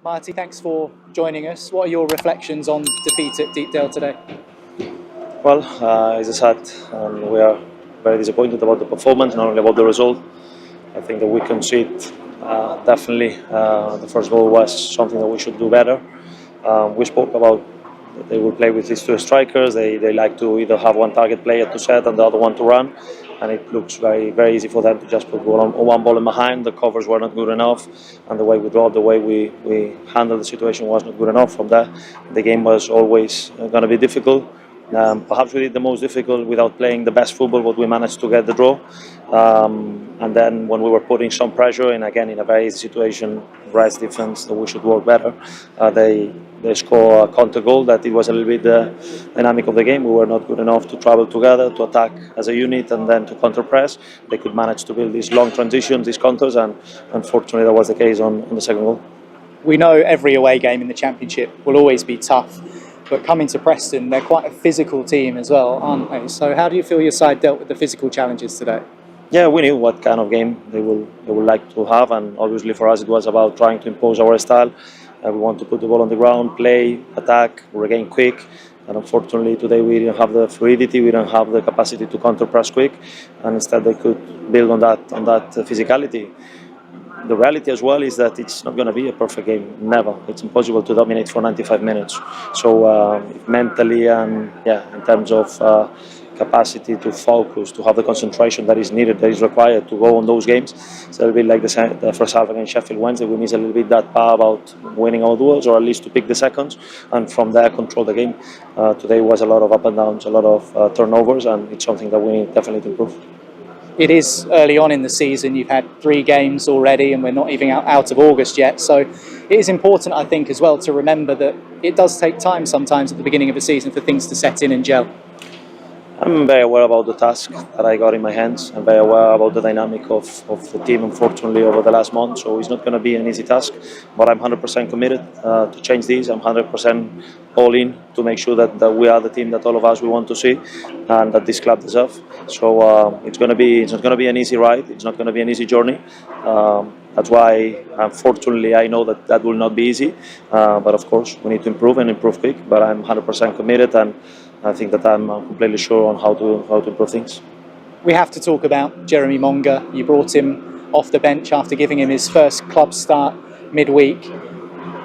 Marty, thanks for joining us. What are your reflections on defeat at Deepdale today? Well, it's a sad, and we are very disappointed about the performance, not only about the result. I think that we conceded definitely. The first goal was something that we should do better. We spoke about that they will play with these two strikers. They like to either have one target player to set and the other one to run. And it looks very, very easy for them to just put one ball in behind. The covers were not good enough, and the way we dropped, the way we handled the situation was not good enough. From there, the game was always going to be difficult. Perhaps we did the most difficult without playing the best football, but we managed to get the draw. And then when we were putting some pressure in, again in a very easy situation, Rice defense that we should work better, they score a counter goal that it was a little bit the dynamic of the game. We were not good enough to travel together, to attack as a unit and then to counter press. They could manage to build these long transitions, these counters, and unfortunately that was the case on the second goal. We know every away game in the Championship will always be tough, but coming to Preston, they're quite a physical team as well, aren't they? So how do you feel your side dealt with the physical challenges today? Yeah, we knew what kind of game they would like to have, and obviously for us it was about trying to impose our style. We want to put the ball on the ground, play, attack, regain quick. And unfortunately today we didn't have the fluidity, we didn't have the capacity to counter press quick, and instead they could build on that physicality. The reality as well is that it's not going to be a perfect game, never. It's impossible to dominate for 95 minutes. So mentally and in terms of capacity to focus, to have the concentration that is needed, that is required to go on those games. So it'll be like the first half against Sheffield Wednesday. We miss a little bit that power about winning our duels, or at least to pick the seconds, and from there control the game. Today was a lot of up and downs, a lot of turnovers, and it's something that we need definitely to improve. It is early on in the season. You've had 3 games already and we're not even out of August yet. So it is important, I think, as well to remember that it does take time sometimes at the beginning of a season for things to set in and gel. I'm very aware about the task that I got in my hands. I'm very aware about the dynamic of the team, unfortunately, over the last month. So it's not going to be an easy task, but I'm 100% committed to change these. I'm 100% all in to make sure that we are the team that all of us we want to see and that this club deserves. So it's not going to be an easy ride. It's not going to be an easy journey. That's why, unfortunately, I know that will not be easy. But of course, we need to improve and improve quick. But I'm 100% committed, and I think that I'm completely sure on how to improve things. We have to talk about Jeremy Monga. You brought him off the bench after giving him his first club start midweek.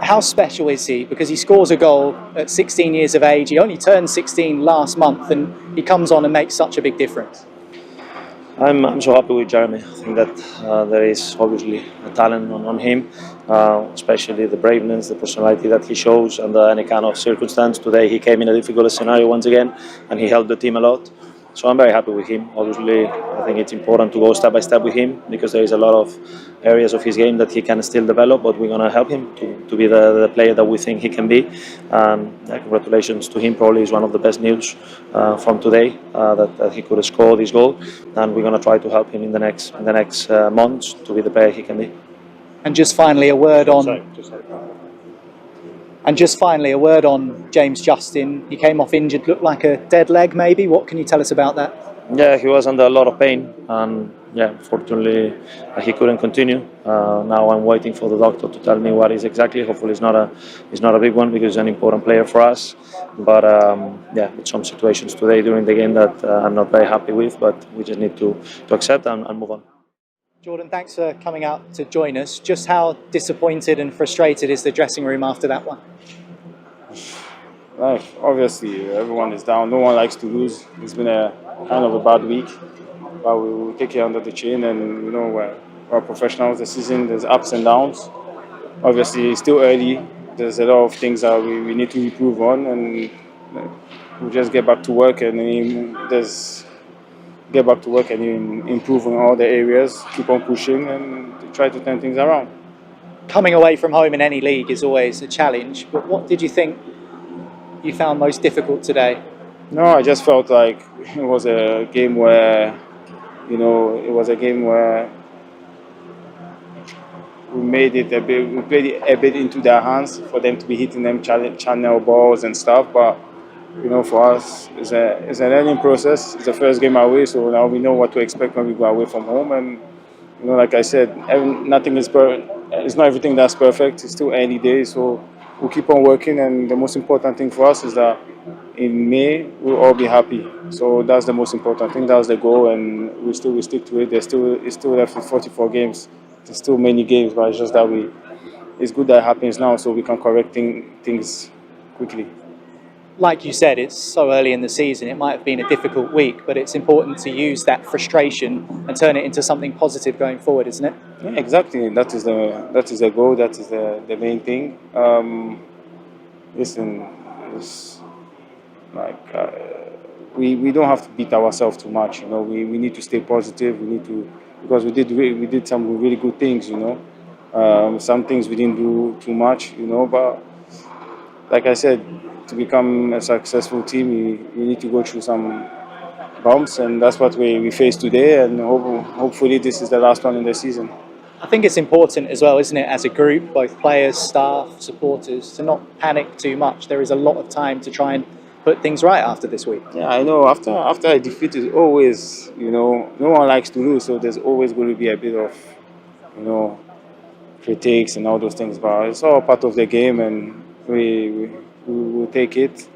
How special is he? Because he scores a goal at 16 years of age. He only turned 16 last month, and he comes on and makes such a big difference. I'm so happy with Jeremy. I think that there is obviously a talent on him, especially the braveness, the personality that he shows under any kind of circumstance. Today he came in a difficult scenario once again, and he helped the team a lot. So I'm very happy with him. Obviously, I think it's important to go step by step with him because there is a lot of areas of his game that he can still develop, but we're going to help him to be the player that we think he can be. Congratulations to him. Probably is one of the best news from today that he could score this goal, and we're going to try to help him in the next months to be the player he can be. And just finally, a word on. And just finally, a word on James Justin. He came off injured, looked like a dead leg maybe. What can you tell us about that? Yeah, he was under a lot of pain, and fortunately he couldn't continue. Now I'm waiting for the doctor to tell me what is exactly. Hopefully it's not a big one because he's an important player for us. But with some situations today during the game that I'm not very happy with, but we just need to accept and move on. Jordan, thanks for coming out to join us. Just how disappointed and frustrated is the dressing room after that one? Obviously, everyone is down. No one likes to lose. It's been a kind of a bad week, but we will take it under the chin, and we're professionals. The season, there's ups and downs. Obviously, it's still early. There's a lot of things that we need to improve on, and we'll just get back to work and improve on all the areas, keep on pushing and try to turn things around. Coming away from home in any league is always a challenge, but what did you think you found most difficult today? No, I just felt like it was a game where, we played it a bit into their hands for them to be hitting them channel balls and stuff, but for us, it's a learning process. It's the first game away, so now we know what to expect when we go away from home. And like I said, nothing is it's not everything that's perfect. It's still early days, so we'll keep on working. And the most important thing for us is that in May we'll all be happy. So that's the most important thing. That's the goal, and we stick to it. It's still left with 44 games. There's still many games, but it's just that it's good that it happens now, so we can correct things quickly. Like you said, it's so early in the season, it might have been a difficult week, but it's important to use that frustration and turn it into something positive going forward, isn't it? Yeah, exactly. That is the goal. That is the main thing. Listen, it's like we don't have to beat ourselves too much. You know, we need to stay positive. We need to, because we did some really good things. You know, some things we didn't do too much. You know, but like I said, to become a successful team, you need to go through some bumps, and that's what we face today. And hopefully, this is the last one in the season. I think it's important as well, isn't it, as a group, both players, staff, supporters, to not panic too much. There is a lot of time to try and put things right after this week. Yeah, I know. After a defeat is always, you know, no one likes to lose, so there's always going to be a bit of, you know, critiques and all those things. But it's all part of the game, and we will take it.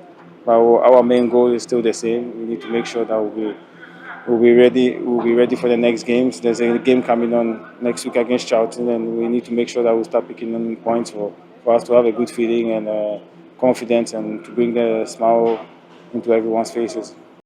But our main goal is still the same. We need to make sure that we'll be ready. We'll be ready for the next games. There's a game coming on next week against Charlton, and we need to make sure that we start picking on points for us to have a good feeling and confidence, and to bring the smile into everyone's faces.